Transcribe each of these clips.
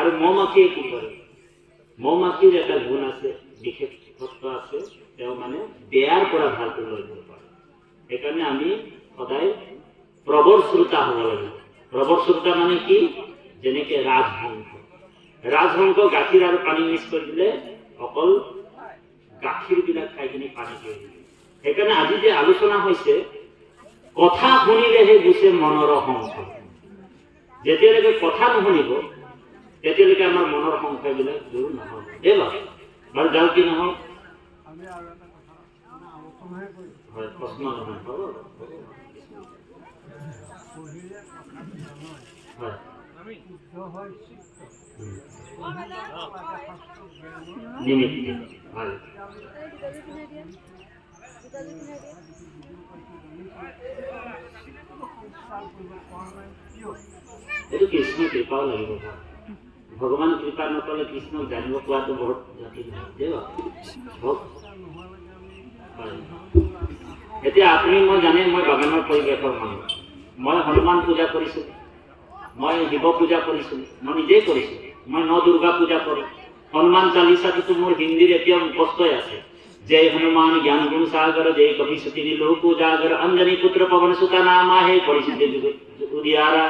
আৰু মৌমাখিয়ে কি কৰে? মৌমাখিৰ এটা গুণ আছে, বিশেষত্ব আছে, তেওঁ মানে বেয়াৰ পৰা ভালটো লৈ যাব পাৰে। সেইকাৰণে আমি সদায় প্ৰবৰ শ্ৰোতা হ'ব লাগিব। প্ৰবৰ শ্ৰোতা মানে কি? যেনেকে ৰাজহংস। ৰাজহংস গাখীৰ আৰু পানী মিক্স কৰি দিলে অকল গাখীৰ বিলাক খাই কিনে পানী কৰি দিলে। সেইকাৰণে আজি যে আলোচনা হৈছে, কথা শুনিলেহে গুচে মনৰ সংশয়। যেতিয়ালৈকে কথা নুশুনিব তেতিয়ালৈকে আমাৰ মনৰ সংশয়বিলাক দূৰ নহ'ব। বাৰু যাওঁ কি নহওক, হয় প্ৰশ্ন নহয়, হ'ব হয় নিমিত্তে হয়। এইটো কৃষ্ণ কৃপাও লাগিব। ভগৱান কৃপা নকলে কৃষ্ণক জানিব পোৱাটো বহুত জটিল হয়। এতিয়া আপুনি মই জানে, মই বাগানৰ পৰিৱেশৰ মানুহ। মই হনুমান পূজা কৰিছোঁ, মই শিৱ পূজা কৰিছোঁ, মই নিজেই কৰিছোঁ। মই ন দুৰ্গা পূজা কৰোঁ। হনুমান চালিচাটোতো মোৰ হিন্দীৰ এতিয়াও মুখস্থই আছে। जय हनुमान ज्ञान गुण सागर, जय कपि सती लोक उजागर, अंजनी पुत्र पवन सुत नामा है, परिसिद्ध उदियारा,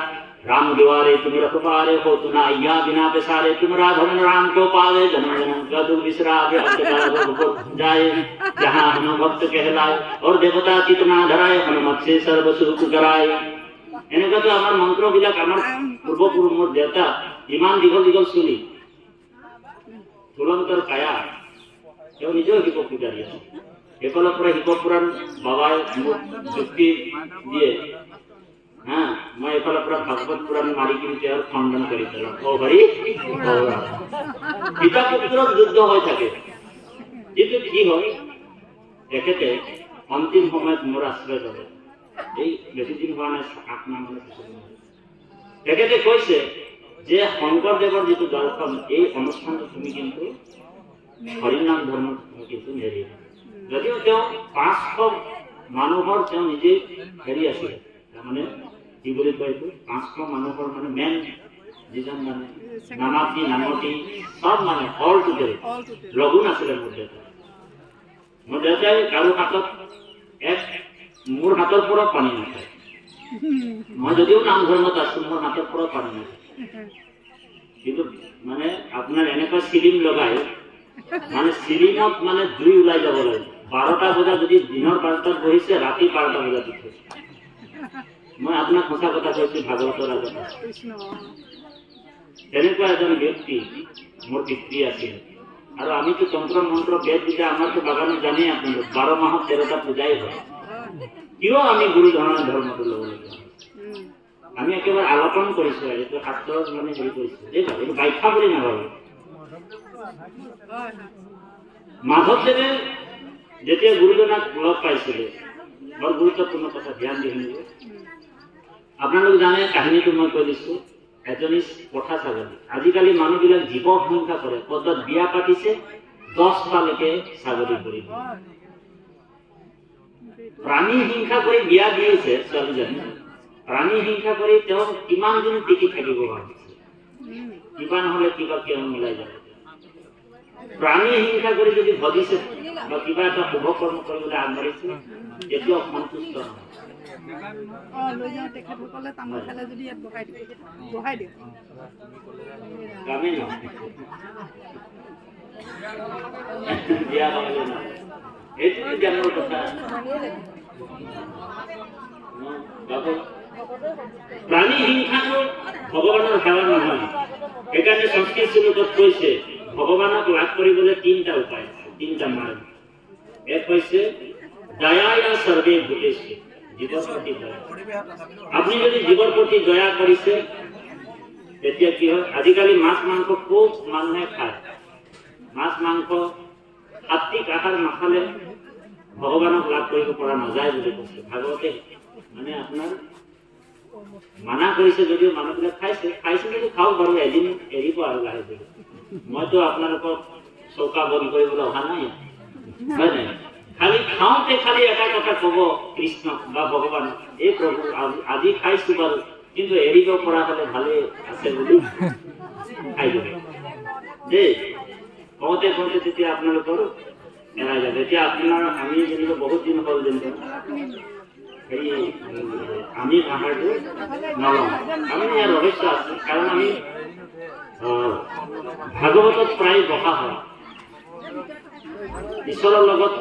राम द्वारे तुम रखवारे, हो तुना अय्या बिना पेसारे, तुम राघवन राम को पावे, जन्म जन्म का दुख बिसरावे, अब जाए जहाँ हनु भक्त कहलाए, और देवता चितना धराए, हनुमत से सर्व सुख कराए। এনেকুৱা তো আমাৰ মন্ত্ৰবিলাক আমাৰ পূৰ্বপুৰুষ মোৰ দেউতা ইমান দীঘল দীঘল চুলি, তুলন্তৰ কায়া, তেওঁ নিজেও শিৱ পূজাৰী আছে। এইফালৰ পৰা শিৱ পুৰাণ বাবাই মোক যুক্তি দিয়ে, হা মই এইফালৰ পৰা ভাগৱত পুৰাণ মাৰি কিনি তেওঁৰ খণ্ডন কৰি পেলাম। অ হৰি পিতা পুত্ৰৰ যুদ্ধ হৈ থাকে। কিন্তু কি হয়, তেখেতে অন্তিম সময়ত মোৰ আশ্ৰয় ল'লে। এই বেছি দিন হোৱা নাই, 8 মাহ মানৰ পিছত তেখেতে কৈছে যে শংকৰদেৱৰ যিটো দৰ্শন, এই অনুষ্ঠানটো তুমি কিন্তু হৰিনাম ধৰ্ম কিন্তু নেৰিবা। যদিও তেওঁ 500 মানুহৰ তেওঁ নিজে হেৰি আছিলে, তাৰমানে কি বুলি কয় এইটো, 500 মানুহৰ মানে মেন যিজন মানে নামাতি নামতি সব মানে অল টুগেডাৰ লগুণ আছিলে মোৰ দেউতা। মোৰ দেউতাই কাৰো হাতত মোৰ হাতৰ পৰা পানী নাখায়। মই যদিও নাম ধৰ্মত আছো, মোৰ হাতৰ পৰা পানী নাখায়। কিন্তু মানে আপোনাৰ এনেকুৱা চিলিম লগাই, মানে চিলিমত মানে জুই ওলাই যাব লাগে। 12টা বজাত যদি দিনৰ 5টাত বহিছে, ৰাতি 12টা বজাত উঠিছে। মই আপোনাক সঁচা কথা কৈছো, ভাগৱতৰ আগত তেনেকুৱা এজন ব্যক্তি মোৰ পিতৃ আছিল। আৰু আমিতো তন্ত্ৰ মন্ত্ৰ বেদ বিদ্যা আমাৰতো বাগানত জানেই আপোনালোক, 12 মাহত 13টা পূজাই হয়। কিয় আমি গুৰু ধৰণৰ ধৰ্মটো ল'ব লাগে? আমি একেবাৰে আলোচন কৰিছো, এইটো শাস্ত্ৰৰ মানে হেৰি কৰিছো, এইটো ব্যাখ্যা বুলি নাভাবো। মাধৱদেৱে যেতিয়া গুৰুজনাক লগ পাইছিলে, বৰ গুৰুত্বপূৰ্ণ কথা ধ্যান দি শুনিব। আপোনালোক জানে কাহিনীটো মই কৈ দিছো। এজনী পঠা ছাগলী, আজিকালি মানুহবিলাক জীৱ হিংসা কৰে। ক'ৰবাত বিয়া পাতিছে, 10টালৈকে ছাগলী কৰি দিয়ে। প্ৰাণী হিংসা কৰি বিয়া দিছে ছোৱালীজনী। প্ৰাণী হিংসা কৰি তেওঁ কিমান দিন টিকি থাকিব ভাবিছে, কিবা নহলে কিবা কিয় মিলাই যাব। প্ৰাণী হিংসা কৰি যদি ভাবিছে বা কিবা এটা শুভ কৰ্ম কৰিবলৈ আগবাঢ়িছে, তেতিয়াও সন্তুষ্ট নহয়। প্ৰাণী হিংসাটো ভগৱানৰ সেৱা নহয়। সেইকাৰণে সংস্কৃত শ্লোকত কৈছে, ভগৱানক লাভ কৰিবলৈ 3টা উপায় আছে, 3টা মাৰ্গ। এক হৈছে দয়া সৰ্বে ভূতেষু, জীৱৰ প্ৰতি দয়া। আপুনি যদি জীৱৰ প্ৰতি দয়া কৰিছে, তেতিয়া কি হয়, আজিকালি মাছ মাংস খুব মানুহে খায়। মাছ মাংস সাত্বিক আহাৰ নাখালে ভগৱানক লাভ কৰিব পৰা নাযায় বুলি কৈছে ভাগৱতে। মানে আপোনাৰ মানা কৰিছে, যদিও মানুহবিলাক খাইছে যদি খাওক বাৰু, এদিন এৰিব আৰু লাহে ধীৰে। মইতো আপোনালোকক চৌকা বন্ধ কৰিবলৈ অহা নাই, হয় নাই? খালি খাওঁতে খালি এটা কথা কব কৃষ্ণ বা ভগৱান, এই প্ৰভু আজি খাইছো বাৰু, কিন্তু এৰিব পৰা হলে ভালে আছে বুলি খাই দিব দেই কওঁতে কওঁতে তেতিয়া আপোনালোকৰ এৰাই যাব এতিয়া আপোনাৰ আমি যেনিবা বহুত দিন হ'ল যেনিবা হেৰি আমি আহাৰটো নলওঁ আমি ইয়াৰ ৰহস্য আছে কাৰণ আমি ভাগৱতত প্ৰায় বহা হয় ঈশ্বৰৰ লগত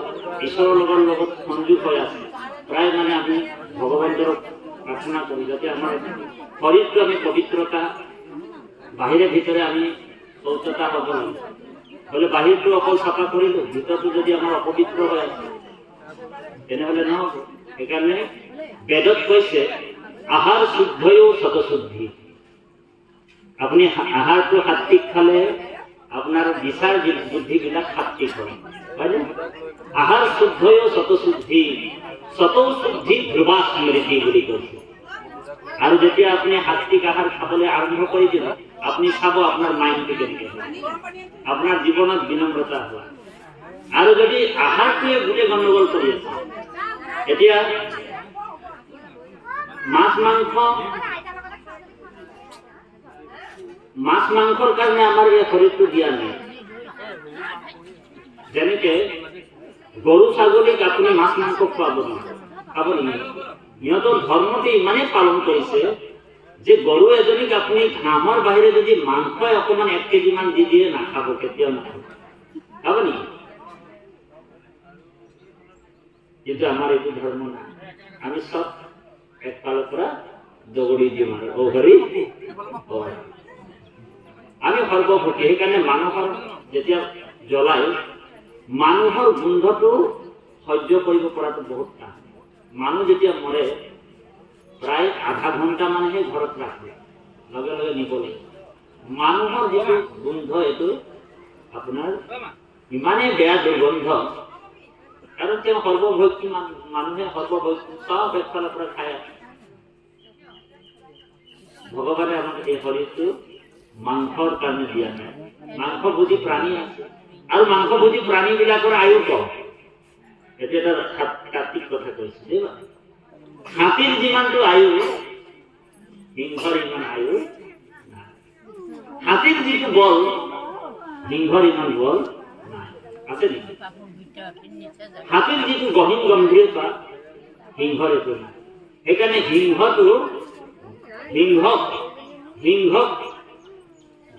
সংযোগ হৈ আছে প্ৰায় মানে আমি ভগৱন্তৰ প্ৰাৰ্থনা কৰো যাতে আমাৰ শৰীৰটো আমি পবিত্ৰতা বাহিৰে ভিতৰে আমি শৌচতা হ'ব লাগে বোলে বাহিৰটো অকল চাফা কৰিলো ভিতৰটো যদি আমাৰ অপবিত্ৰ হৈ আছে তেনেহ'লে নহ'ব সেইকাৰণে বেদত কৈছে আহাৰ শুদ্ধয়ো শতশুদ্ধি আপুনি আহাৰটো সাত্বিক খালে আপোনাৰ বিচাৰ বুদ্ধিবিলাক সাত্বিক হয় হয়নে আহাৰ শুদ্ধয়ো শতশুদ্ধি শতশুদ্ধি ধ্ৰুৱা স্মৃতি বুলি কৈছে আৰু যেতিয়া আপুনি সাত্বিক আহাৰ খাবলৈ আৰম্ভ কৰি দিব আপুনি চাব আপোনাৰ মাইণ্ডটো কেনেকৈ হয় আপোনাৰ জীৱনত বিনম্ৰতা হয় আৰু যদি আহাৰটোৱে গোটেই গণ্ডগোল কৰি আছে এতিয়া মাছ মাংসৰ কাৰণে আমাৰ এই শৰীৰটো দিয়া নাই যেনেকে গৰু ছাগলীক আপুনি মাছ মাংস খুৱাব খাব নিদিয়ে সিহঁতৰ ধৰ্মটো ইমানেই পালন কৰিছে যে গৰু এজনীক আপুনি ঘাঁহৰ বাহিৰে যদি মাংসই অকণমান 1 কেজি মান দি দিয়ে নাখাব কেতিয়াও নাখাব খাব নেকি কিন্তু আমাৰ এইটো ধৰ্ম নাই আমি চব একফালৰ পৰা দগৰি দিওঁ আৰু অ হৰি আমি সৰ্বভোগী সেইকাৰণে মানুহৰ যেতিয়া জ্বলাই মানুহৰ গোন্ধটো সহ্য কৰিব পৰাটো বহুত টান মানুহ যেতিয়া মৰে প্ৰায় আধা ঘণ্টা মানেহে ঘৰত ৰাখে লগে লগে নিব লাগিব মানুহৰ যিটো গোন্ধ এইটো আপোনাৰ ইমানেই বেয়া দুৰ্গন্ধ কাৰণ তেওঁ সৰ্বভোগী মানুহে সৰ্বভোগী চব একফালৰ পৰা খাই আছে ভগৱানে আমাক এই শৰীৰটো মাংসৰ কাৰণে দিয়া নাই মাংসভোজী প্ৰাণী আছে আৰু মাংসভোজী প্ৰাণীবিলাকৰ আয়ু কম এইটো এটা তাত্ত্বিক কথা কৈছে দেই হাতীৰ যিমানটো আয়ু সিংহৰ ইমান আয়ু নাই হাতীৰ যিটো বল সিংহৰ ইমান বল নাই আছে নেকি হাতীৰ যিটো গহীন গম্ভীৰতা সিংহৰ এইটো নাই সেইকাৰণে সিংহক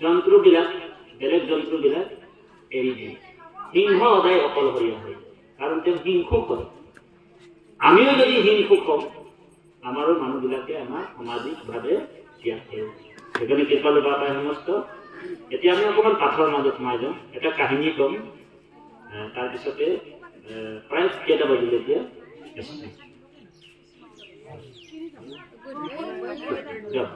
জন্তুবিলাক বেলেগ জন্তুবিলাক এৰি দিয়ে সিংহ সদায় অকলশৰীয়া হয় কাৰণ তেওঁ হিংসুক হয় আমিও যদি হিংসুক হওঁ আমাৰো মানুহবিলাকে আমাৰ সামাজিকভাৱে ত্যাগ কৰে সেইকাৰণে কৃপালু বাবাই সমস্ত এতিয়া আমি অকণমান পাঠৰ মাজত সোমাই যাওঁ এটা কাহিনী ক'ম তাৰপিছতে প্ৰায় কেইটা বাজিলে এতিয়া যাওক